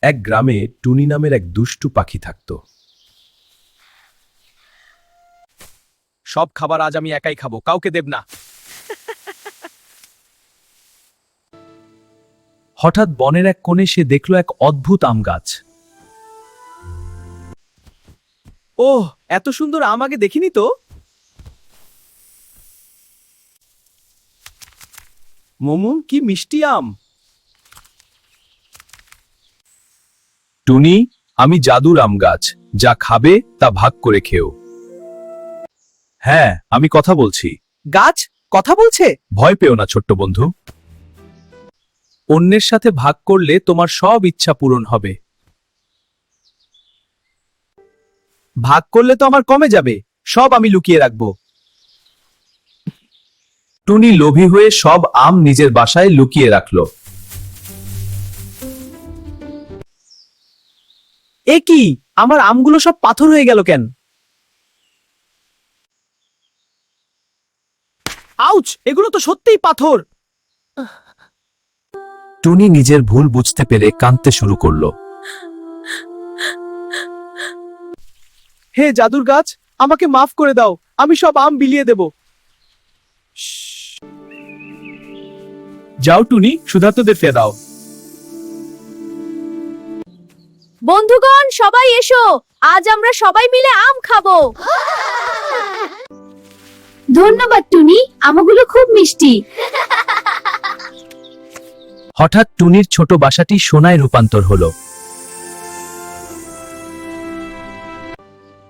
এক গ্রামে টুনি নামের এক দুষ্টু পাখি থাকত। সব খাবার আজ আমি একাই খাবো, কাউকে দেব না। হঠাৎ বনের এক কোণে সে দেখল এক অদ্ভুত আম গাছ। ওহ, এত সুন্দর আম আগে দেখিনি তো। মোমো, কি মিষ্টি আম। টুনি, আমি জাদুর আম গাছ, যা খাবে তা ভাগ করে খেও। হ্যাঁ, আমি কথা বলছি। গাছ কথা বলছে? ভয় পেও না ছোট্ট বন্ধু। অন্যের সাথে ভাগ করলে তোমার সব ইচ্ছা পূরণ হবে। ভাগ করলে তো আমার কমে যাবে, সব আমি লুকিয়ে রাখবো। টুনি লোভী হয়ে সব আম নিজের বাসায় লুকিয়ে রাখল। এ কি, আমার আমগুলো সব পাথর হয়ে গেল কেন? আউচ, এগুলো তো সত্যিই পাথর। টুনি নিজের ভুল বুঝতে পেরে কাঁদতে শুরু করলো। হে জাদুর গাছ, আমাকে মাফ করে দাও, আমি সব আম বিলিয়ে দেব। যাও টুনি, ক্ষুধার্তদের ফেরাও দাও। বন্ধুগণ, সবাই এসো, আজ আমরা সবাই মিলে আম খাবো। ধন্যবাদ টুনি, আমগুলো খুব মিষ্টি। হঠাৎ টুনির ছোট বাসাটি সোনায় রূপান্তর হলো।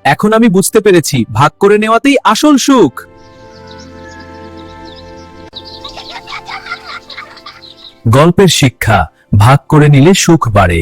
এখন আমি বুঝতে পেরেছি, ভাগ করে নেওয়াতেই আসল সুখ। গল্পের শিক্ষা, ভাগ করে নিলে সুখ বাড়ে।